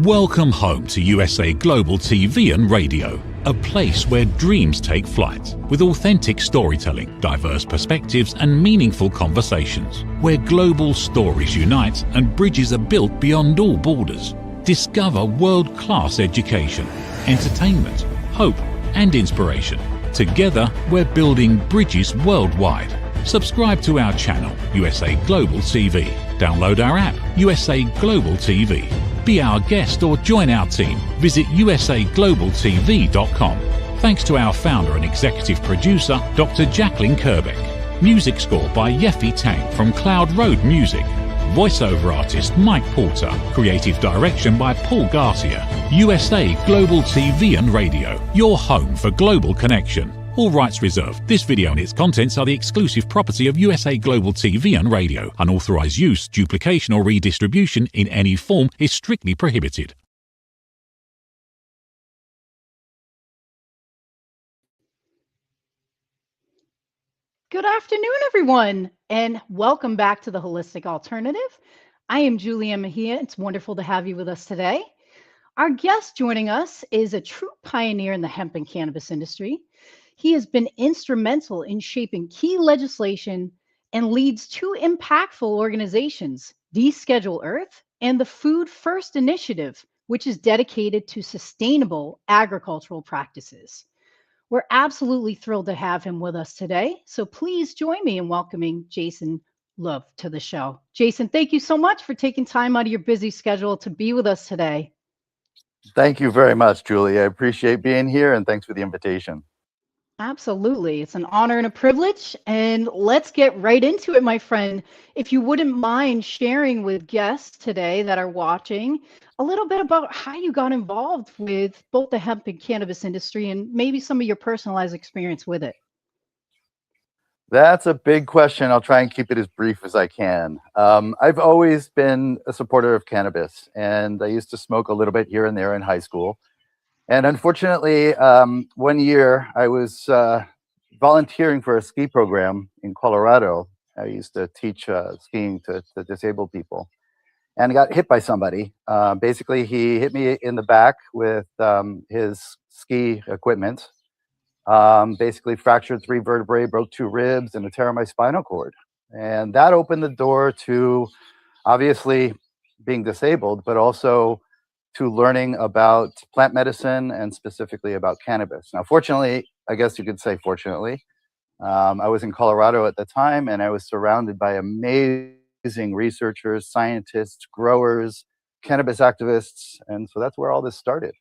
Welcome home to USA Global TV and Radio, a place where dreams take flight, with authentic storytelling, diverse perspectives and meaningful conversations, where global stories unite and bridges are built beyond all borders. Discover world-class education, entertainment, hope and inspiration. Together, we're building bridges worldwide. Subscribe to our channel, USA Global TV. Download our app, USA Global TV. Be our guest or join our team. Visit usaglobaltv.com. Thanks to our founder and executive producer, Dr. Jacqueline Kerbeck. Music score by Yeffy Tang from Cloud Road Music. Voiceover artist Mike Porter. Creative direction by Paul Garcia. USA Global TV and Radio, your home for global connection. All rights reserved. This video and its contents are the exclusive property of USA Global TV and Radio. Unauthorized use, duplication or redistribution in any form is strictly prohibited. Good afternoon, everyone, and welcome back to The Holistic Alternative. I am Ann Mejia. It's wonderful to have you with us today. Our guest joining us is a true pioneer in the hemp and cannabis industry. He has been instrumental in shaping key legislation and leads two impactful organizations, Deschedule Earth and the Food First Initiative, which is dedicated to sustainable agricultural practices. We're absolutely thrilled to have him with us today. So please join me in welcoming Jason Lauve to the show. Jason, thank you so much for taking time out of your busy schedule to be with us today. Thank you very much, Julie. I appreciate being here and thanks for the invitation. Absolutely. It's an honor and a privilege. And let's get right into it, my friend. If you wouldn't mind sharing with guests today that are watching a little bit about how you got involved with both the hemp and cannabis industry and maybe some of your personalized experience with it. That's a big question. I'll try and keep it as brief as I can. I've always been a supporter of cannabis, and I used to smoke a little bit here and there in high school. And unfortunately, one year I was volunteering for a ski program in Colorado. I used to teach skiing to disabled people, and I got hit by somebody. Basically, he hit me in the back with his ski equipment. Basically fractured 3 vertebrae, broke 2 ribs, and a tear in my spinal cord. And that opened the door to obviously being disabled, but also to learning about plant medicine and specifically about cannabis. Now, fortunately, I guess you could say fortunately, I was in Colorado at the time, and I was surrounded by amazing researchers, scientists, growers, cannabis activists. And so that's where all this started.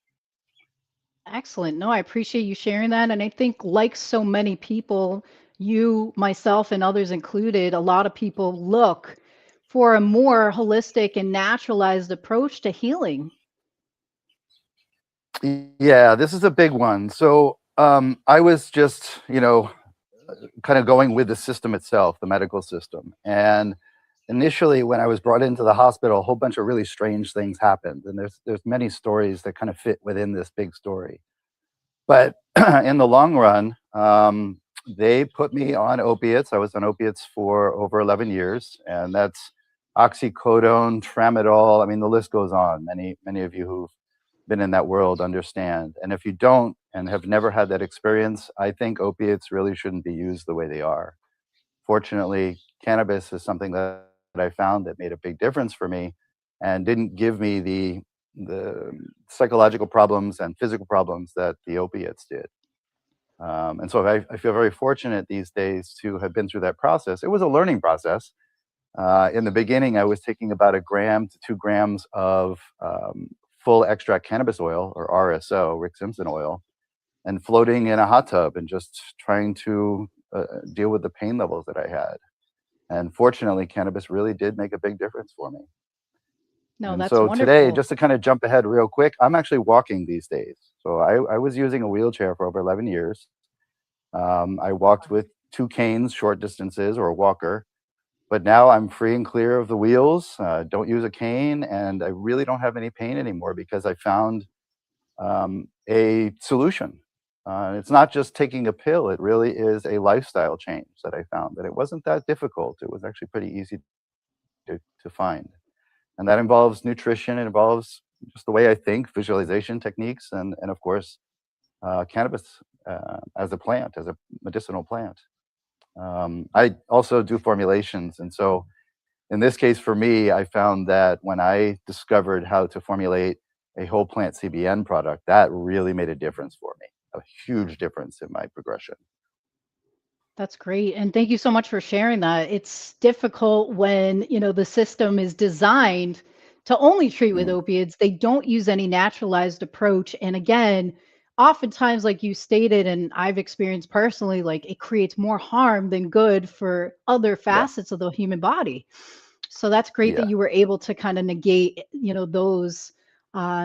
Excellent. No, I appreciate you sharing that. And I think, like so many people, you, myself, and others included, a lot of people look for a more holistic and naturalized approach to healing. Yeah, this is a big one. So I was just, kind of going with the system itself, the medical system. And initially, when I was brought into the hospital, a whole bunch of really strange things happened. And there's many stories that kind of fit within this big story. But in the long run, they put me on opiates. I was on opiates for over 11 years. And that's oxycodone, tramadol. I mean, the list goes on. Many of you who've been in that world understand. And if you don't and have never had that experience, I think opiates really shouldn't be used the way they are. Fortunately, cannabis is something that I found that made a big difference for me and didn't give me the psychological problems and physical problems that the opiates did. And so I feel very fortunate these days to have been through that process. It was a learning process. In the beginning, I was taking about 1 gram to 2 grams of full extract cannabis oil, or RSO, Rick Simpson oil, and floating in a hot tub and just trying to deal with the pain levels that I had. And fortunately, cannabis really did make a big difference for me. No, and that's so wonderful. Today, just to kind of jump ahead real quick, I'm actually walking these days. So I was using a wheelchair for over 11 years. I walked with 2 canes, short distances, or a walker. But now I'm free and clear of the wheels, don't use a cane, and I really don't have any pain anymore because I found a solution. It's not just taking a pill, it really is a lifestyle change that I found, that it wasn't that difficult. It was actually pretty easy to find. And that involves nutrition, it involves just the way I think, visualization techniques, and of course, cannabis as a plant, as a medicinal plant. I also do formulations, and so in this case for me, I found that when I discovered how to formulate a whole plant CBN product, that really made a difference for me, a huge difference in my progression. That's great. And thank you so much for sharing that. It's difficult when, the system is designed to only treat with Mm, opiates. They don't use any naturalized approach. And again, oftentimes, like you stated, and I've experienced personally, like it creates more harm than good for other yeah, facets of the human body. So that's great that yeah. you were able to kind of negate, those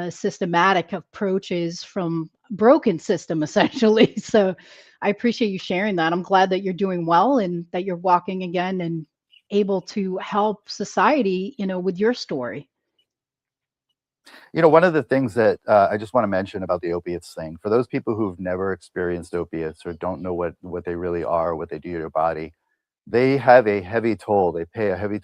systematic approaches from broken system essentially. So I appreciate you sharing that. I'm glad that you're doing well and that you're walking again and able to help society, with your story. One of the things that I just want to mention about the opiates thing, for those people who've never experienced opiates or don't know what they really are, what they do to your body, they have a heavy toll. They pay a heavy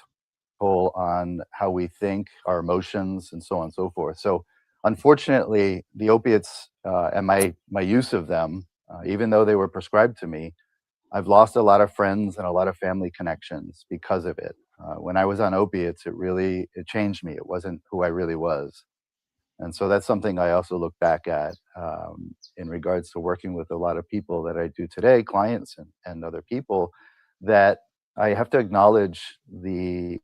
toll on how we think, our emotions, and so on and so forth. So, unfortunately, the opiates and my use of them, even though they were prescribed to me, I've lost a lot of friends and a lot of family connections because of it. When I was on opiates, it changed me. It wasn't who I really was. And so that's something I also look back at in regards to working with a lot of people that I do today, clients and other people, that I have to acknowledge the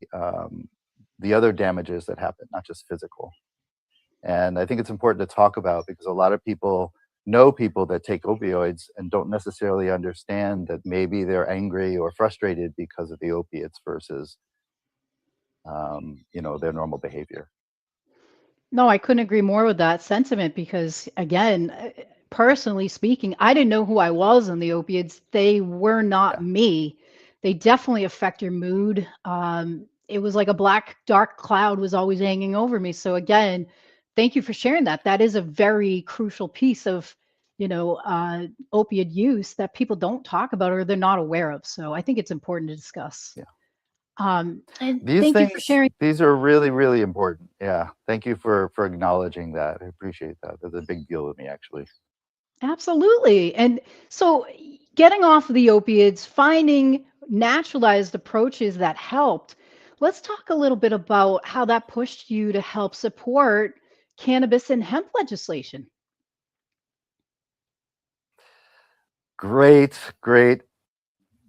other damages that happen, not just physical. And I think it's important to talk about because a lot of people know people that take opioids and don't necessarily understand that maybe they're angry or frustrated because of the opiates versus their normal behavior. No, I couldn't agree more with that sentiment because, again, personally speaking, I didn't know who I was on the opiates. They were not Yeah. me. They definitely affect your mood. It was like a black, dark cloud was always hanging over me. So, again, thank you for sharing that. That is a very crucial piece of, opiate use that people don't talk about or they're not aware of. So, I think it's important to discuss. Yeah. And These thank you for things, sharing. these are really, really important. Yeah. Thank you for acknowledging that. I appreciate that. That's a big deal with me, actually. Absolutely. And so getting off of the opiates, finding naturalized approaches that helped. Let's talk a little bit about how that pushed you to help support cannabis and hemp legislation. Great, great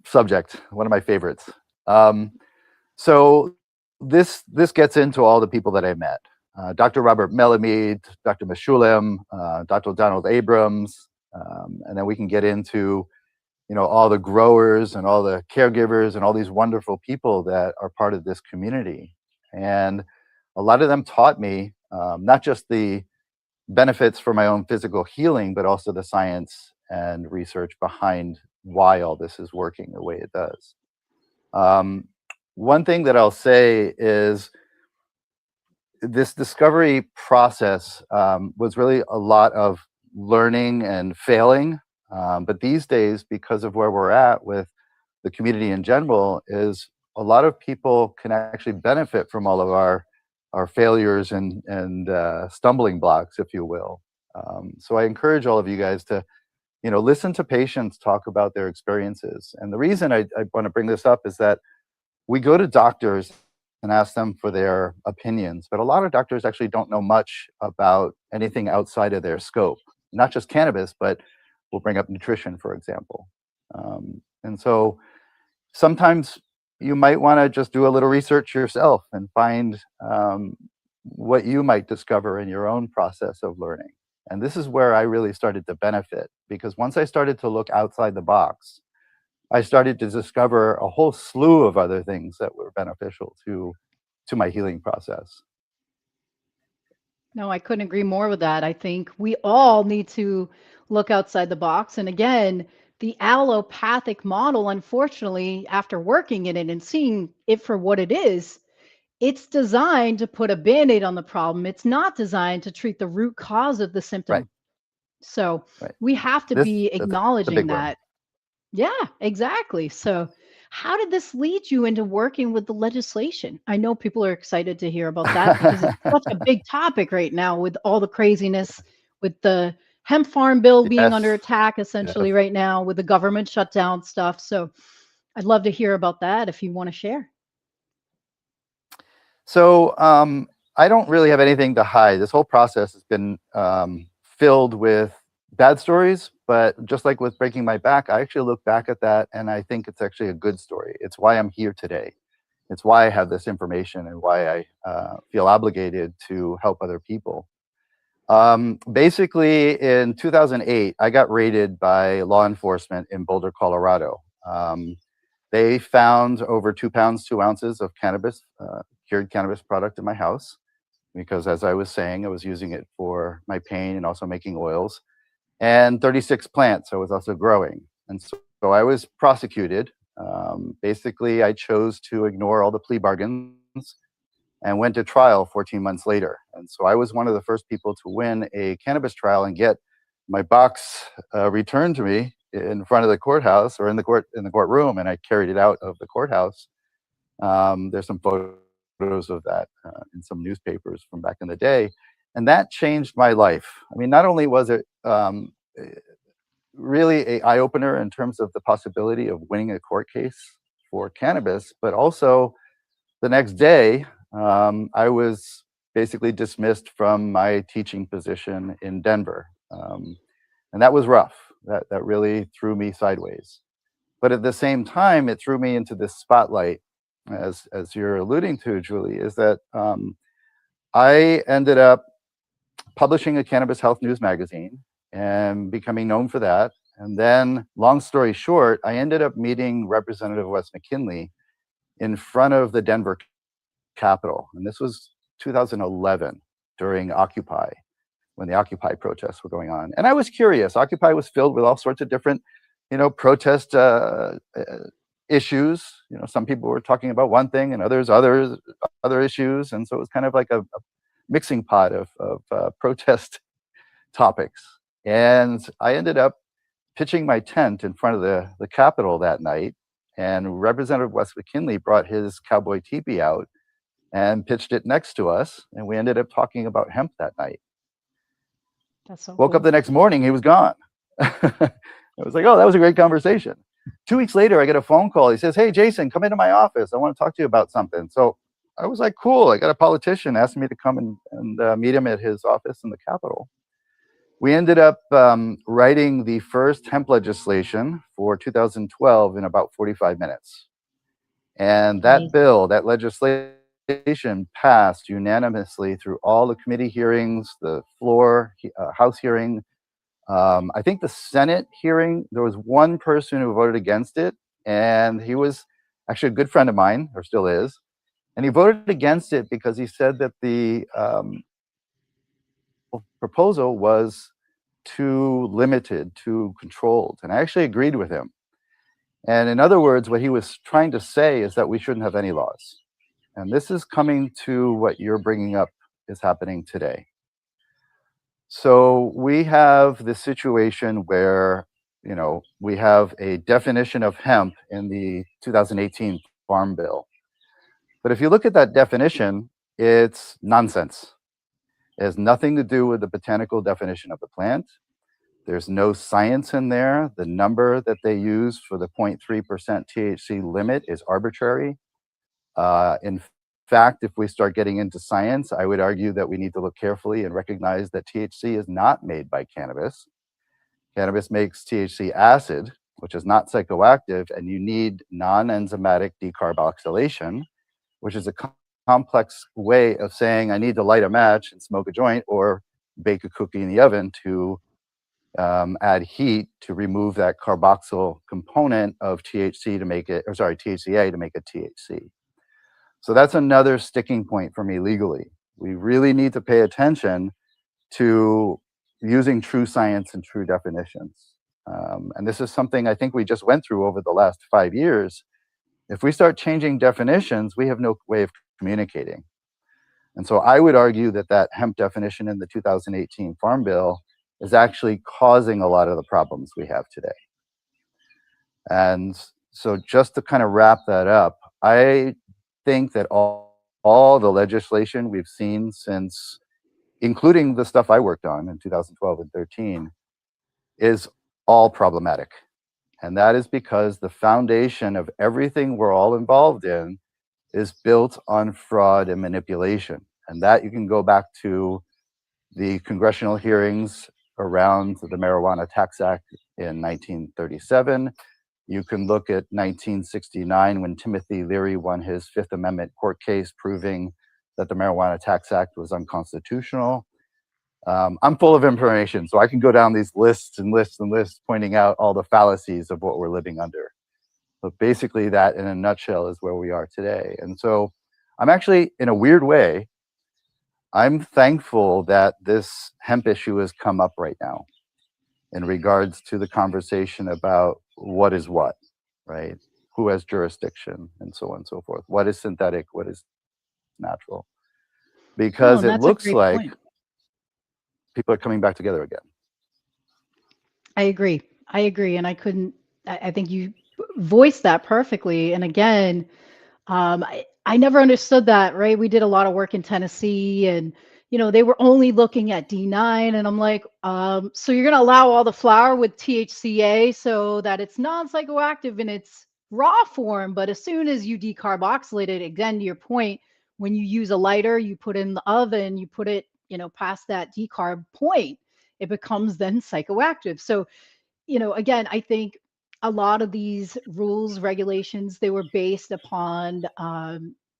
subject. One of my favorites. Um, so this gets into all the people that I met. Dr. Robert Melamede, Dr. Meshulam, Dr. Donald Abrams, and then we can get into all the growers and all the caregivers and all these wonderful people that are part of this community. And a lot of them taught me not just the benefits for my own physical healing, but also the science and research behind why all this is working the way it does. Um, One thing that I'll say is this discovery process was really a lot of learning and failing. But these days, because of where we're at with the community in general, is a lot of people can actually benefit from all of our failures and stumbling blocks, if you will. So I encourage all of you guys to listen to patients talk about their experiences. And the reason I want to bring this up is that we go to doctors and ask them for their opinions, but a lot of doctors actually don't know much about anything outside of their scope, not just cannabis, but we'll bring up nutrition, for example. And so sometimes you might want to just do a little research yourself and find what you might discover in your own process of learning. And this is where I really started to benefit because once I started to look outside the box, I started to discover a whole slew of other things that were beneficial to my healing process. No, I couldn't agree more with that. I think we all need to look outside the box. And again, the allopathic model, unfortunately, after working in it and seeing it for what it is, it's designed to put a band aid on the problem. It's not designed to treat the root cause of the Right, symptom. So right. we have to This be that's a acknowledging big one. that. Yeah, exactly. So How did this lead you into working with the legislation? I know people are excited to hear about that because it's such a big topic right now with all the craziness with the hemp farm bill being under Yes, attack yes. essentially right now with the government shutdown stuff. So I'd love to hear about that if you want to share. So I don't really have anything to hide. This whole process has been filled with bad stories, but just like with breaking my back, I actually look back at that and I think it's actually a good story. It's why I'm here today. It's why I have this information and why I feel obligated to help other people. Basically, in 2008, I got raided by law enforcement in Boulder, Colorado. They found over 2 pounds, 2 ounces of cannabis, cured cannabis product in my house because, as I was saying, I was using it for my pain and also making oils, and 36 plants I was also growing. And so I was prosecuted. Basically, I chose to ignore all the plea bargains and went to trial 14 months later. And so I was one of the first people to win a cannabis trial and get my box returned to me in front of the courthouse or in the courtroom, and I carried it out of the courthouse. There's some photos of that in some newspapers from back in the day, and that changed my life. I mean, not only was it really a eye opener in terms of the possibility of winning a court case for cannabis, but also the next day, I was basically dismissed from my teaching position in Denver. And that was rough. That really threw me sideways. But at the same time, it threw me into this spotlight, as you're alluding to, Julie, is that I ended up publishing a cannabis health news magazine and becoming known for that. And then, long story short, I ended up meeting Representative Wes McKinley in front of the Denver Capitol. And this was 2011 during Occupy, when the Occupy protests were going on. And I was curious. Occupy was filled with all sorts of different, protest issues. Some people were talking about one thing and others other issues. And so it was kind of like a mixing pot of protest topics. And I ended up pitching my tent in front of the Capitol that night. And Representative Wes McKinley brought his cowboy teepee out and pitched it next to us. And we ended up talking about hemp that night. That's so Woke up cool. the next morning, he was gone. I was like, oh, that was a great conversation. 2 weeks later, I get a phone call. He says, hey, Jason, come into my office. I want to talk to you about something. So I was like, cool. I got a politician asking me to come and meet him at his office in the Capitol. We ended up writing the first hemp legislation for 2012 in about 45 minutes. And that bill, that legislation passed unanimously through all the committee hearings, the floor, House hearing. I think the Senate hearing, there was one person who voted against it, and he was actually a good friend of mine, or still is. And he voted against it because he said that the proposal was too limited, too controlled. And I actually agreed with him. And in other words, what he was trying to say is that we shouldn't have any laws. And this is coming to what you're bringing up is happening today. So we have this situation where, we have a definition of hemp in the 2018 Farm Bill. But if you look at that definition, it's nonsense. It has nothing to do with the botanical definition of the plant. There's no science in there. The number that they use for the 0.3% THC limit is arbitrary. In fact, if we start getting into science, I would argue that we need to look carefully and recognize that THC is not made by cannabis. Cannabis makes THC acid, which is not psychoactive, and you need non-enzymatic decarboxylation, which is a complex way of saying I need to light a match and smoke a joint or bake a cookie in the oven to add heat to remove that carboxyl component of THCA to make it THC. So that's another sticking point for me legally. We really need to pay attention to using true science and true definitions. And this is something I think we just went through over the last 5 years. If we start changing definitions, we have no way of communicating. And so I would argue that hemp definition in the 2018 Farm Bill is actually causing a lot of the problems we have today. And So just to kind of wrap that up, I think that all the legislation we've seen since, including the stuff I worked on in 2012 and 13, is all problematic. And that is because the foundation of everything we're all involved in is built on fraud and manipulation. And that you can go back to the congressional hearings around the Marijuana Tax Act in 1937. You can look at 1969 when Timothy Leary won his Fifth Amendment court case proving that the Marijuana Tax Act was unconstitutional. I'm full of information, so I can go down these lists and lists and lists pointing out all the fallacies of what we're living under. But basically that in a nutshell is where we are today. And so I'm actually, in a weird way, I'm thankful that this hemp issue has come up right now in regards to the conversation about what is what, right? Who has jurisdiction and so on and so forth. What is synthetic? What is natural? No, Because and it that's a looks great like point. people are coming back together again. I agree. I agree. And I think you voiced that perfectly. And again, I never understood that, right? We did a lot of work in Tennessee and, they were only looking at D9. And I'm like, so you're going to allow all the flour with THCA so that it's non-psychoactive in its raw form. But as soon as you decarboxylate it, again, to your point, when you use a lighter, you put it in the oven, you put it, past that decarb point, it becomes then psychoactive. So, again, I think a lot of these rules, regulations, they were based upon,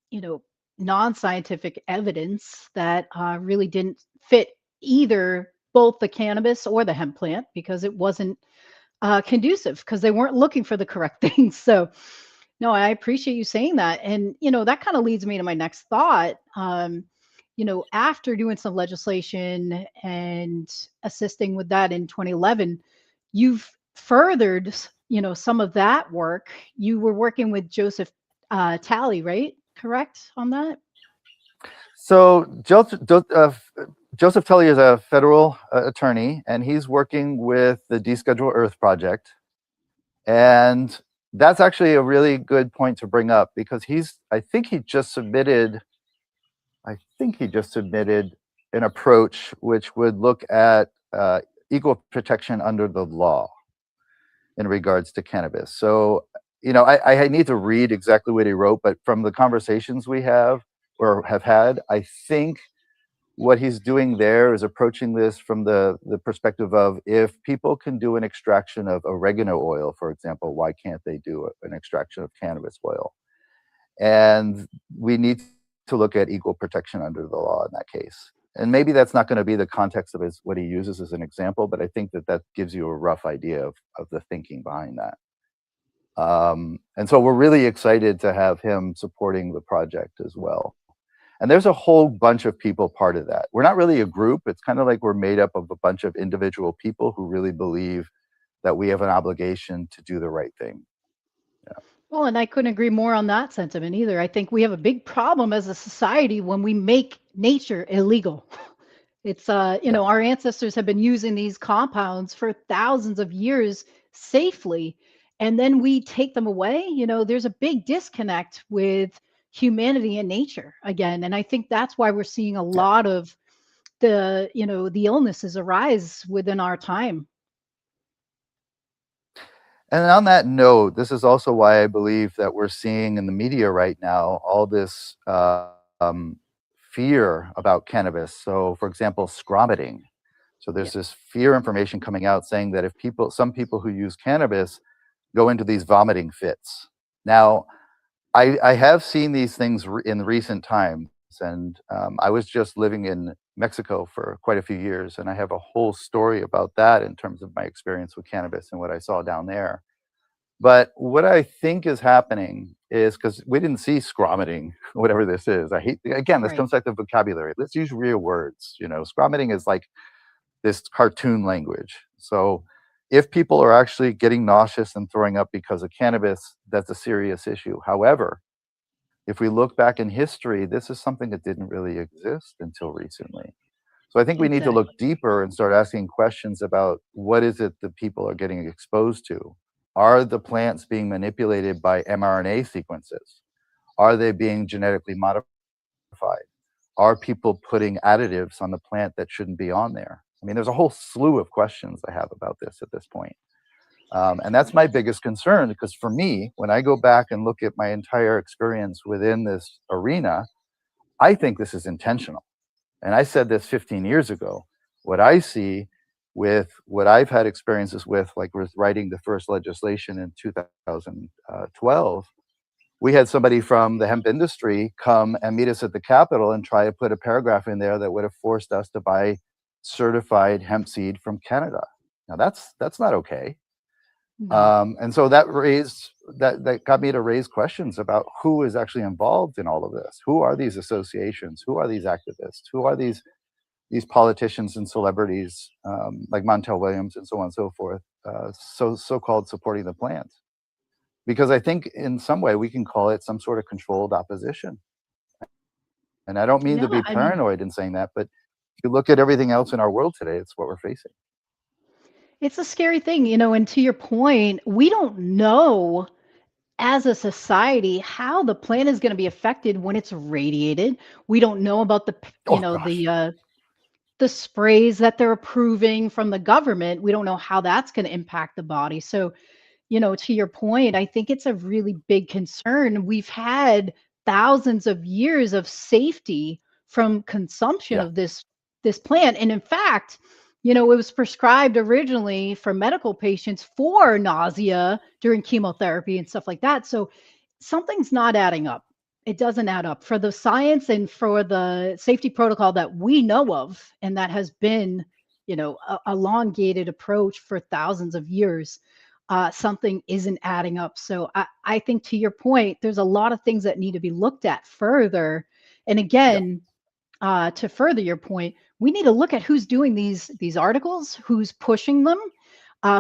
you know, non-scientific evidence that really didn't fit either both the cannabis or the hemp plant because it wasn't conducive because they weren't looking for the correct things. So, no, I appreciate you saying that. And, that kind of leads me to my next thought. After doing some legislation and assisting with that in 2011, you've furthered, some of that work. You were working with Joseph Talley, right? Correct on that? So Joseph Tully is a federal attorney, and he's working with the Deschedule Earth Project. And that's actually a really good point to bring up because I think he just submitted an approach which would look at equal protection under the law in regards to cannabis. So, I need to read exactly what he wrote, but from the conversations we have or have had, I think what he's doing there is approaching this from the perspective of if people can do an extraction of oregano oil, for example, why can't they do an extraction of cannabis oil? And we need to look at equal protection under the law in that case. And maybe that's not going to be the context of what he uses as an example, but I think that gives you a rough idea of the thinking behind that. And so we're really excited to have him supporting the project as well. And there's a whole bunch of people part of that. We're not really a group. It's kind of like we're made up of a bunch of individual people who really believe that we have an obligation to do the right thing. Well, and I couldn't agree more on that sentiment either. I think we have a big problem as a society when we make nature illegal. It's our ancestors have been using these compounds for thousands of years safely, and then we take them away. There's a big disconnect with humanity and nature again, and I think that's why we're seeing a lot of the illnesses arise within our time. And on that note, this is also why I believe that we're seeing in the media right now all this fear about cannabis. So, for example, scromiting. So there's this fear information coming out saying that some people who use cannabis go into these vomiting fits. Now, I have seen these things in recent times, and I was just living in Mexico for quite a few years, and I have a whole story about that in terms of my experience with cannabis and what I saw down there. But what I think is happening is because we didn't see scromiting, whatever this is. Again, this Right. comes back to vocabulary. Let's use real words. Scromiting is like this cartoon language. So if people are actually getting nauseous and throwing up because of cannabis, that's a serious issue. However, if we look back in history, this is something that didn't really exist until recently. So I think we need to look Exactly. deeper and start asking questions about what is it that people are getting exposed to. Are the plants being manipulated by mRNA sequences? Are they being genetically modified? Are people putting additives on the plant that shouldn't be on there? I mean, there's a whole slew of questions I have about this at this point. And that's my biggest concern, because for me, when I go back and look at my entire experience within this arena, I think this is intentional. And I said this 15 years ago. What I see with what I've had experiences with, like with writing the first legislation in 2012, we had somebody from the hemp industry come and meet us at the Capitol and try to put a paragraph in there that would have forced us to buy certified hemp seed from Canada. Now that's not okay. No. And so that got me to raise questions about who is actually involved in all of this. Who are these associations? Who are these activists? Who are these politicians and celebrities like Montel Williams and so on and so forth, so-called supporting the plant? Because I think in some way we can call it some sort of controlled opposition. And I don't mean to Yeah, be I mean, paranoid in saying that, but if you look at everything else in our world today, it's what we're facing. it's a scary thing, and to your point, we don't know as a society how the plant is going to be affected when it's radiated. We don't know about Oh gosh. the sprays that they're approving from the government. We don't know how that's going to impact the body. So, to your point, I think it's a really big concern. We've had thousands of years of safety from consumption Yeah. of this plant. And in fact, it was prescribed originally for medical patients for nausea during chemotherapy and stuff like that. So something's not adding up. It doesn't add up for the science and for the safety protocol that we know of, and that has been, a elongated approach for thousands of years. Something isn't adding up. So I think, to your point, there's a lot of things that need to be looked at further. And Yeah. again, to further your point, we need to look at who's doing these articles, who's pushing them,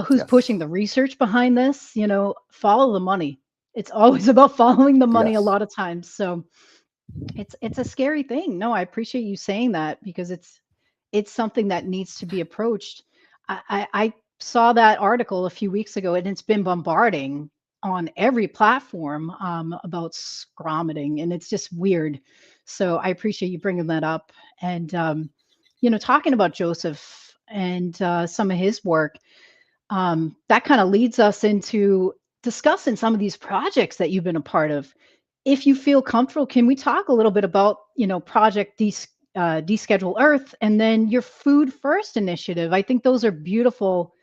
who's pushing Yes. the research behind this. Follow the money. It's always about following the money a Yes. lot of times. So it's a scary thing. No, I appreciate you saying that, because it's something that needs to be approached. I saw that article a few weeks ago, and it's been bombarding on every platform about scromiting, and it's just weird. So I appreciate you bringing that up, and talking about Joseph and some of his work. That kind of leads us into discussing some of these projects that you've been a part of. If you feel comfortable, can we talk a little bit about, Project Deschedule Earth, and then your Food First initiative? I think those are beautiful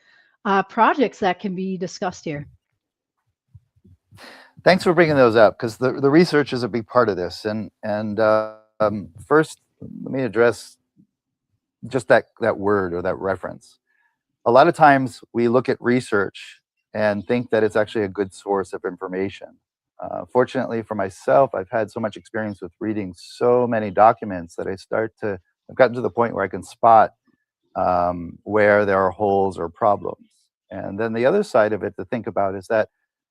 projects that can be discussed here. Thanks for bringing those up, because the research is a big part of this. And first, let me address just that word or that reference. A lot of times we look at research and think that it's actually a good source of information. Fortunately for myself, I've had so much experience with reading so many documents that I've gotten to the point where I can spot where there are holes or problems. And then the other side of it to think about is that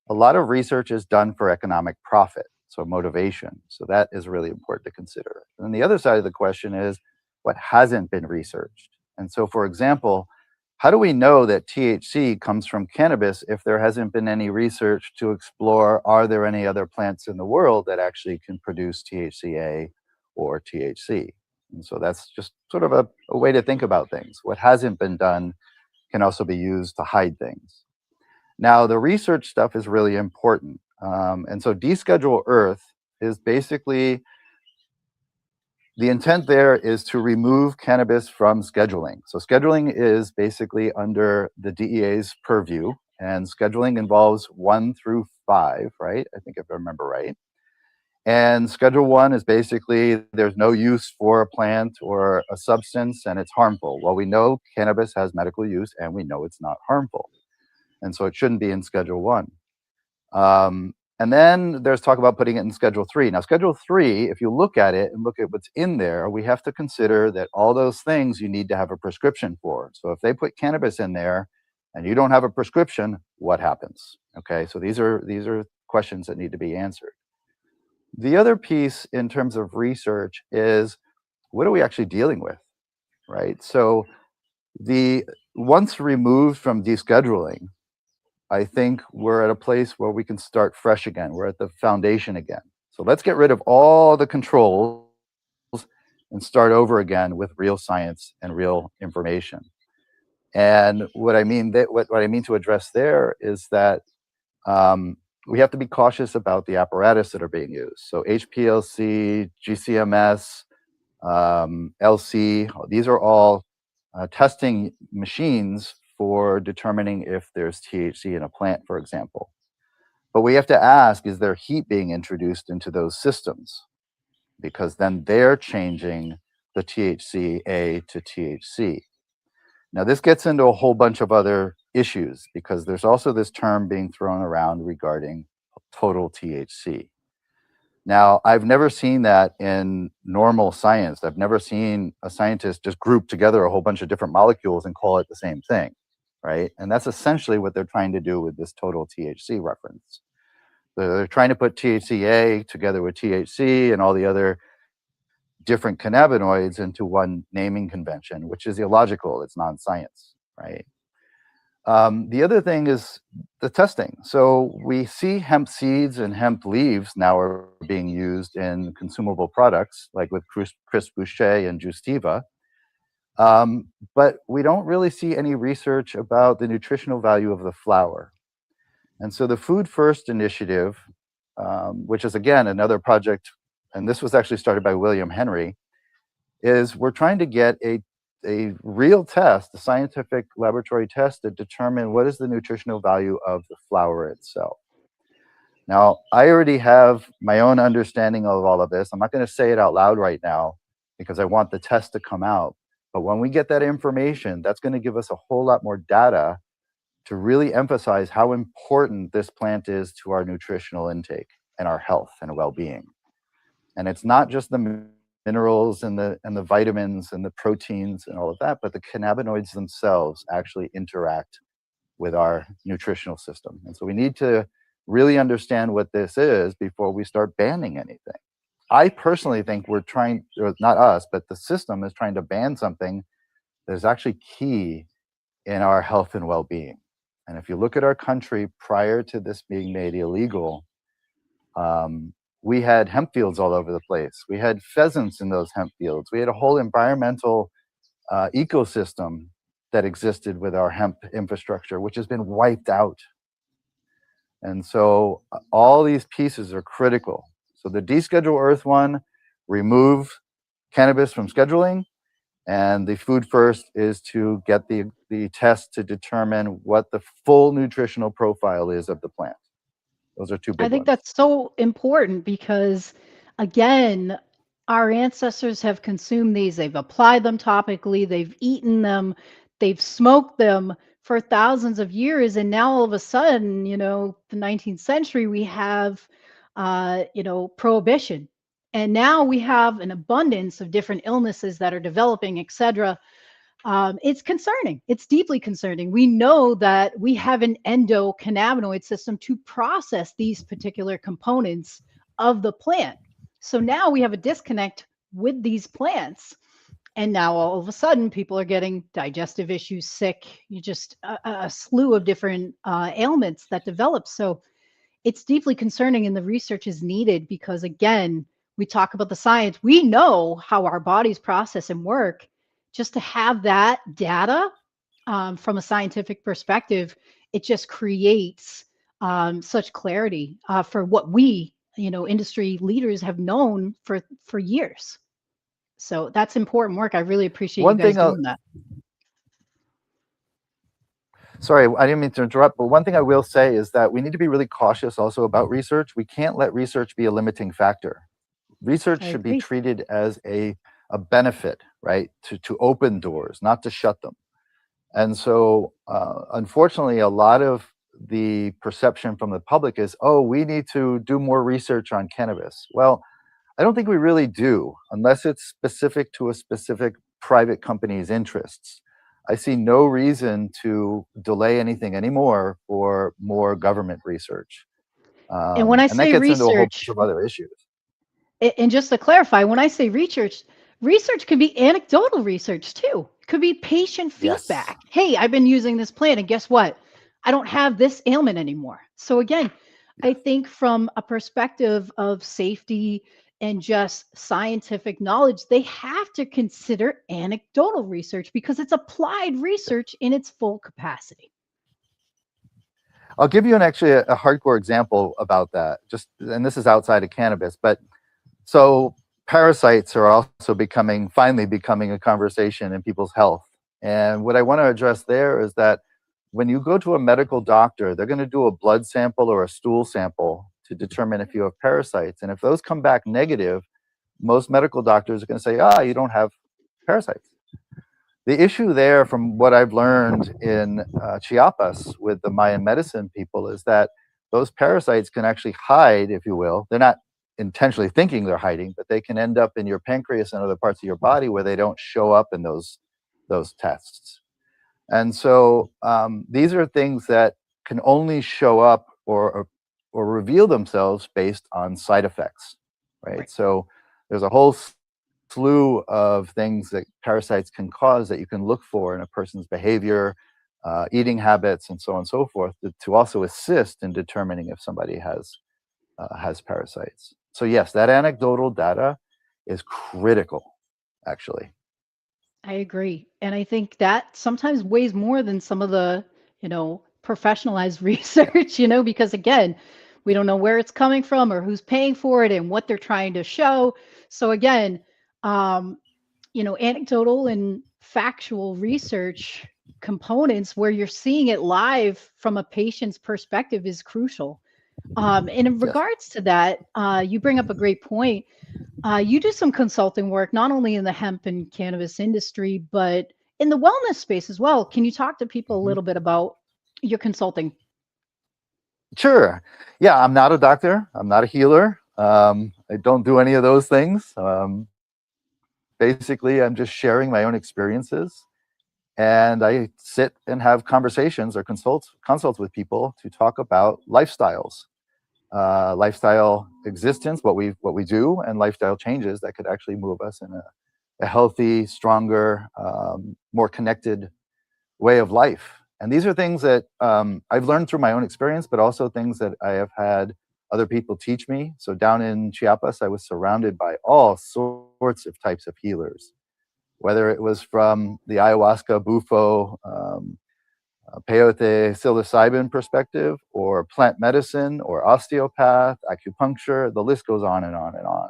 a lot of research is done for economic profit, so motivation. So that is really important to consider. And then the other side of the question is what hasn't been researched. And so, for example, how do we know that THC comes from cannabis if there hasn't been any research to explore, are there any other plants in the world that actually can produce THCA or THC? And so that's just sort of a way to think about things. What hasn't been done can also be used to hide things. Now, the research stuff is really important. And so Deschedule Earth is basically, the intent there is to remove cannabis from scheduling. So scheduling is basically under the DEA's purview, and scheduling involves 1 through 5, right? I think if I remember right. And Schedule 1 is basically there's no use for a plant or a substance and it's harmful. Well, we know cannabis has medical use and we know it's not harmful. And so it shouldn't be in Schedule 1. And then there's talk about putting it in Schedule 3. Now, Schedule 3, if you look at it and look at what's in there, we have to consider that all those things you need to have a prescription for. So if they put cannabis in there and you don't have a prescription, what happens? Okay, so these are questions that need to be answered. The other piece in terms of research is, what are we actually dealing with, right? So once removed from descheduling, I think we're at a place where we can start fresh again. We're at the foundation again. So let's get rid of all the controls and start over again with real science and real information. And what I mean to address there is that we have to be cautious about the apparatus that are being used. So HPLC, GCMS, LC, these are all testing machines for determining if there's THC in a plant, for example. But we have to ask, is there heat being introduced into those systems? Because then they're changing the THCA to THC. Now, this gets into a whole bunch of other issues because there's also this term being thrown around regarding total THC. Now, I've never seen that in normal science. I've never seen a scientist just group together a whole bunch of different molecules and call it the same thing, right? And that's essentially what they're trying to do with this total THC reference. They're trying to put THCA together with THC and all the other different cannabinoids into one naming convention, which is illogical. It's non-science, right? The other thing is the testing. So we see hemp seeds and hemp leaves now are being used in consumable products, like with Chris Boucher and Justiva. But we don't really see any research about the nutritional value of the flower. And so the Food First initiative, which is again another project, and this was actually started by William Henry, is we're trying to get a real test, a scientific laboratory test to determine what is the nutritional value of the flower itself. Now, I already have my own understanding of all of this. I'm not going to say it out loud right now because I want the test to come out. But when we get that information, that's going to give us a whole lot more data to really emphasize how important this plant is to our nutritional intake and our health and well-being. And it's not just the minerals and the vitamins and the proteins and all of that, but the cannabinoids themselves actually interact with our nutritional system. And so we need to really understand what this is before we start banning anything. I personally think we're trying, or not us, but the system is trying to ban something that is actually key in our health and well-being. And if you look at our country prior to this being made illegal, we had hemp fields all over the place. We had pheasants in those hemp fields. We had a whole environmental ecosystem that existed with our hemp infrastructure, which has been wiped out. And so all these pieces are critical. So the Deschedule Earth one, remove cannabis from scheduling, and the Food First is to get the test to determine what the full nutritional profile is of the plant. Those are two big I think ones. that's so important because, again, our ancestors have consumed these, they've applied them topically, they've eaten them, they've smoked them for thousands of years. And now all of a sudden, the 19th century, we have, prohibition. And now we have an abundance of different illnesses that are developing, et cetera. It's concerning. It's deeply concerning. We know that we have an endocannabinoid system to process these particular components of the plant. So now we have a disconnect with these plants. And now all of a sudden, people are getting digestive issues, sick, you just a slew of different ailments that develop. So it's deeply concerning, and the research is needed because, again, we talk about the science. We know how our bodies process and work. Just to have that data from a scientific perspective, it just creates such clarity for what we, industry leaders have known for years. So that's important work. I really appreciate you guys doing that. Sorry, I didn't mean to interrupt, but one thing I will say is that we need to be really cautious also about research. We can't let research be a limiting factor. Research should be treated as a benefit, right? To open doors, not to shut them. And so, unfortunately, a lot of the perception from the public is, oh, we need to do more research on cannabis. Well, I don't think we really do, unless it's specific to a specific private company's interests. I see no reason to delay anything anymore for more government research. And when I say that gets research, into a whole bunch of other issues. And just to clarify, when I say research can be anecdotal research too. It could be patient feedback. Yes. Hey, I've been using this plant, and guess what? I don't have this ailment anymore. So again, I Yes. think from a perspective of safety and just scientific knowledge, they have to consider anecdotal research because it's applied research in its full capacity. I'll give you actually a hardcore example about that. Just, and this is outside of cannabis, but so parasites are also finally becoming a conversation in people's health. And what I want to address there is that when you go to a medical doctor, they're going to do a blood sample or a stool sample to determine if you have parasites. And if those come back negative, most medical doctors are going to say, you don't have parasites. The issue there, from what I've learned in Chiapas with the Mayan medicine people, is that those parasites can actually hide, if you will. They're not intentionally thinking they're hiding, but they can end up in your pancreas and other parts of your body where they don't show up in those tests. And so these are things that can only show up or reveal themselves based on side effects, right? Right. So there's a whole slew of things that parasites can cause that you can look for in a person's behavior, eating habits, and so on and so forth, to also assist in determining if somebody has parasites. So yes, that anecdotal data is critical, actually. I agree. And I think that sometimes weighs more than some of the, professionalized Yeah. research, because again, we don't know where it's coming from or who's paying for it and what they're trying to show. So again, um, anecdotal and factual research components where you're seeing it live from a patient's perspective is crucial. And in Yes. regards to that, you bring up a great point. You do some consulting work, not only in the hemp and cannabis industry, but in the wellness space as well. Can you talk to people a Mhm. little bit about your consulting? Sure. Yeah, I'm not a doctor. I'm not a healer. I don't do any of those things. Basically, I'm just sharing my own experiences, and I sit and have conversations or consults with people to talk about lifestyles, lifestyle existence, what we do, and lifestyle changes that could actually move us in a healthy, stronger, more connected way of life. And these are things that I've learned through my own experience, but also things that I have had other people teach me. So down in Chiapas, I was surrounded by all sorts of types of healers, whether it was from the ayahuasca, bufo, peyote, psilocybin perspective, or plant medicine, or osteopath, acupuncture. The list goes on and on and on.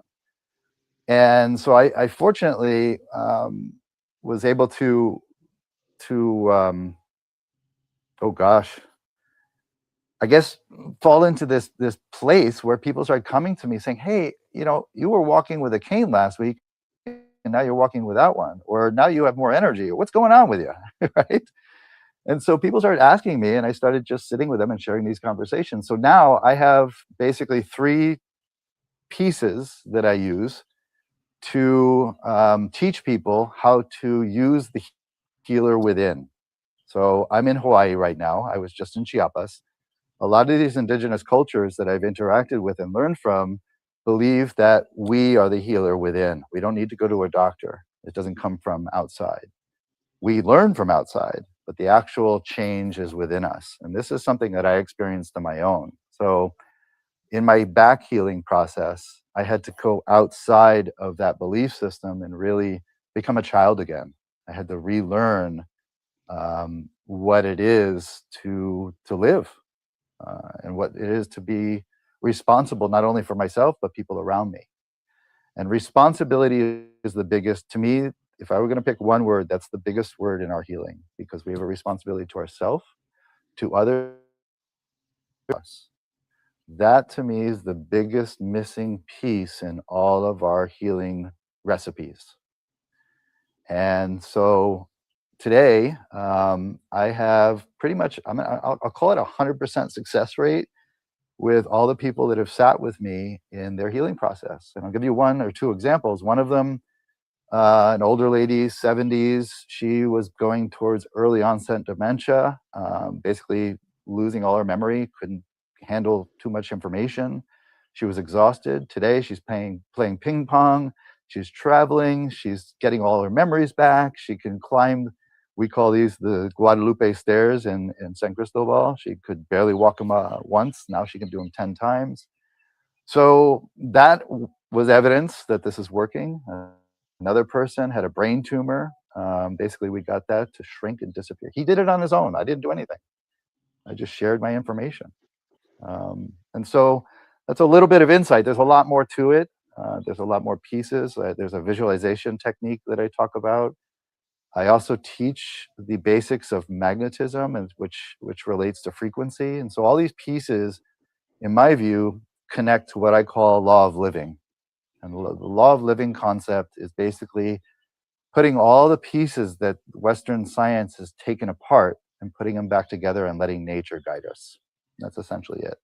And so I fortunately was able to oh gosh, I guess fall into this place where people started coming to me saying, "Hey, you were walking with a cane last week, and now you're walking without one, or now you have more energy. What's going on with you?" Right? And so people started asking me, and I started just sitting with them and sharing these conversations. So now I have basically three pieces that I use to teach people how to use the healer within. So I'm in Hawaii right now. I was just in Chiapas. A lot of these indigenous cultures that I've interacted with and learned from believe that we are the healer within. We don't need to go to a doctor. It doesn't come from outside. We learn from outside, but the actual change is within us. And this is something that I experienced on my own. So in my back healing process, I had to go outside of that belief system and really become a child again. I had to relearn what it is to live, and what it is to be responsible not only for myself but people around me. And responsibility is the biggest to me. If I were going to pick one word, that's the biggest word in our healing, because we have a responsibility to ourselves, to others, us. That to me is the biggest missing piece in all of our healing recipes. And so today, I have pretty much, I'll call it 100% success rate with all the people that have sat with me in their healing process. And I'll give you one or two examples. One of them, an older lady, 70s, she was going towards early onset dementia, basically losing all her memory, couldn't handle too much information. She was exhausted. Today, she's playing ping pong. She's traveling. She's getting all her memories back. She can climb We call these the Guadalupe stairs in San Cristobal. She could barely walk them once. Now she can do them 10 times. So that was evidence that this is working. Another person had a brain tumor. Basically, we got that to shrink and disappear. He did it on his own. I didn't do anything. I just shared my information. And so that's a little bit of insight. There's a lot more to it. There's a lot more pieces. There's a visualization technique that I talk about. I also teach the basics of magnetism, and which relates to frequency. And so all these pieces, in my view, connect to what I call law of living. And the law of living concept is basically putting all the pieces that Western science has taken apart and putting them back together and letting nature guide us. That's essentially it.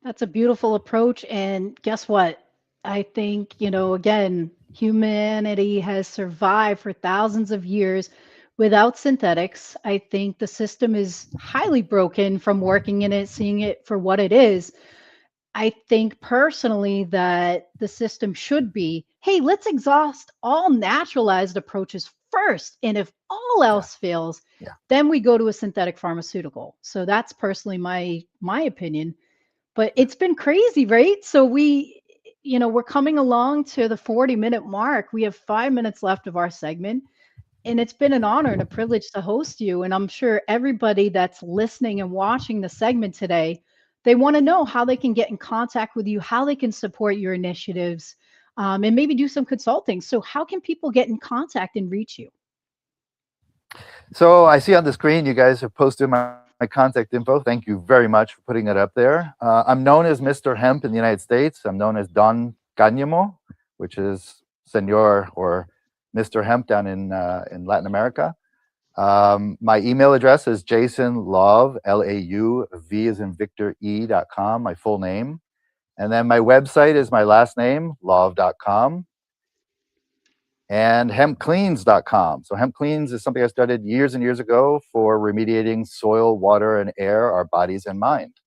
That's a beautiful approach. And guess what? I think, again, humanity has survived for thousands of years without synthetics. I think the system is highly broken from working in it, seeing it for what it is. I think personally that the system should be, hey, let's exhaust all naturalized approaches first. And if all else fails, then we go to a synthetic pharmaceutical. So that's personally my opinion. But it's been crazy, right? So we're coming along to the 40-minute mark. We have 5 minutes left of our segment. And it's been an honor and a privilege to host you. And I'm sure everybody that's listening and watching the segment today, they want to know how they can get in contact with you, how they can support your initiatives, and maybe do some consulting. So how can people get in contact and reach you? So I see on the screen, you guys have posted my contact info. Thank you very much for putting it up there. I'm known as Mr. Hemp in the United States. I'm known as Don Cáñamo, which is Senor or Mr. Hemp down in Latin America. My email address is jasonlauve, Lauv as in Victor E.com, my full name. And then my website is my last name, lauve.com. And hempcleans.com. So Hemp Cleans is something I started years and years ago for remediating soil, water, and air, our bodies and mind.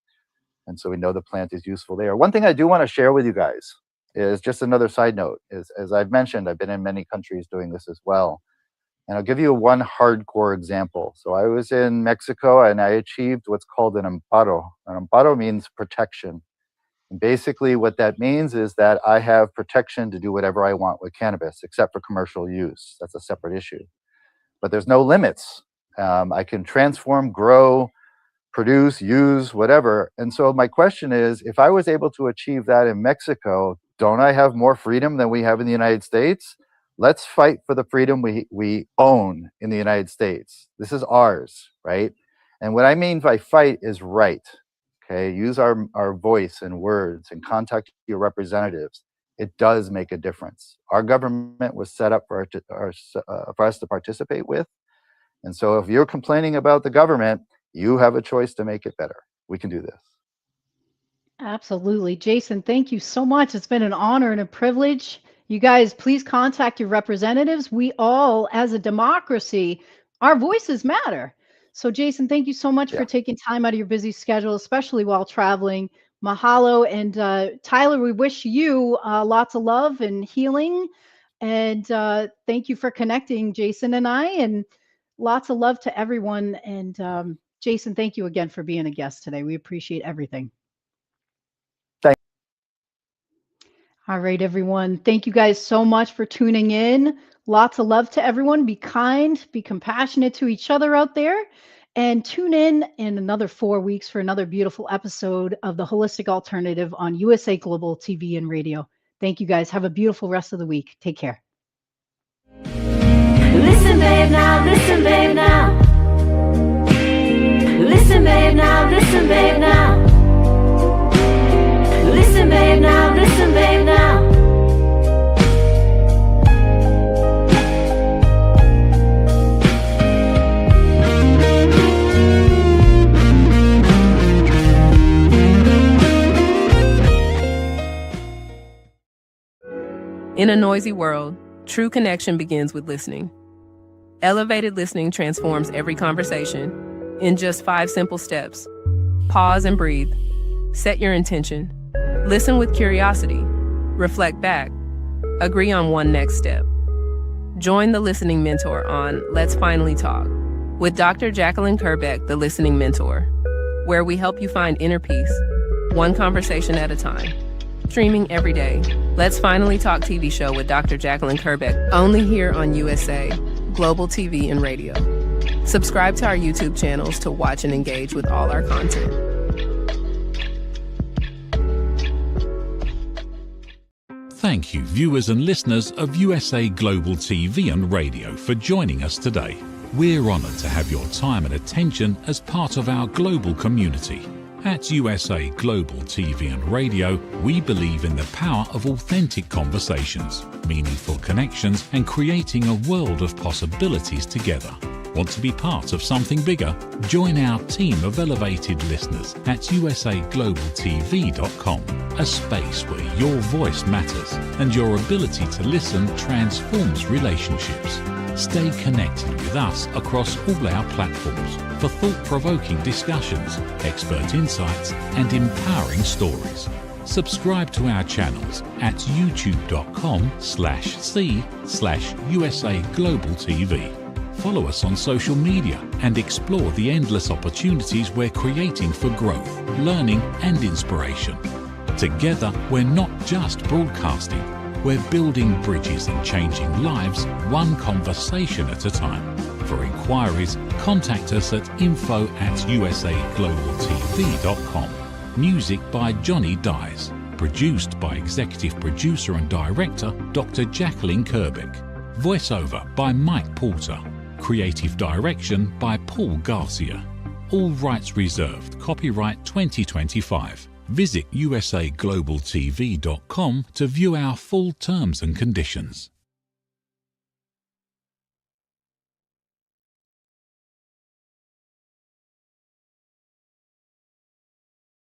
And so we know the plant is useful there. One thing I do want to share with you guys is just another side note. Is, as I've mentioned, I've been in many countries doing this as well. And I'll give you one hardcore example. So I was in Mexico and I achieved what's called an amparo. An amparo means protection. And basically what that means is that I have protection to do whatever I want with cannabis, except for commercial use. That's a separate issue. But there's no limits. I can transform, grow, produce, use, whatever. And so my question is, if I was able to achieve that in Mexico, don't I have more freedom than we have in the United States? Let's fight for the freedom we own in the United States. This is ours, right? And what I mean by fight is right. Okay, use our voice and words and contact your representatives. It does make a difference. Our government was set up for us to participate with. And so if you're complaining about the government, you have a choice to make it better. We can do this. Absolutely. Jason, thank you so much. It's been an honor and a privilege. You guys, please contact your representatives. We all, as a democracy, our voices matter. So Jason, thank you so much for taking time out of your busy schedule, especially while traveling. Mahalo. And Tyler, we wish you lots of love and healing. And thank you for connecting Jason and I, and lots of love to everyone. And Jason, thank you again for being a guest today. We appreciate everything. Thanks. All right, everyone. Thank you guys so much for tuning in. Lots of love to everyone. Be kind, be compassionate to each other out there, and tune in another 4 weeks for another beautiful episode of The Holistic Alternative on USA Global TV and Radio. Thank you guys. Have a beautiful rest of the week. Take care. Listen, babe, now. Listen, babe, now. Listen, babe, now. Listen, babe, now. Listen, babe, now. Listen, babe, now. In a noisy world, true connection begins with listening. Elevated listening transforms every conversation in just 5 simple steps. Pause and breathe. Set your intention. Listen with curiosity. Reflect back. Agree on one next step. Join the Listening Mentor on Let's Finally Talk with Dr. Jacqueline Kerbeck, the Listening Mentor, where we help you find inner peace, one conversation at a time. Streaming every day, Let's Finally Talk TV show with Dr. Jacqueline Kerbeck, only here on USA, Global TV and Radio. Subscribe to our YouTube channels to watch and engage with all our content. Thank you, viewers and listeners of USA Global TV and Radio, for joining us today. We're honored to have your time and attention as part of our global community. At USA Global TV and Radio, we believe in the power of authentic conversations, meaningful connections, and creating a world of possibilities together. Want to be part of something bigger? Join our team of elevated listeners at usaglobaltv.com, a space where your voice matters and your ability to listen transforms relationships. Stay connected with us across all our platforms for thought-provoking discussions, expert insights, and empowering stories. Subscribe to our channels at youtube.com/c/USA Global TV. Follow us on social media and explore the endless opportunities we're creating for growth, learning, and inspiration. Together, we're not just broadcasting, we're building bridges and changing lives one conversation at a time. For inquiries, contact us at info@usaglobaltv.com. Music by Johnny Dies. Produced by Executive Producer and Director Dr. Jacqueline Kerbeck. Voiceover by Mike Porter. Creative Direction by Paul Garcia. All rights reserved. Copyright 2025. Visit usaglobaltv.com to view our full terms and conditions.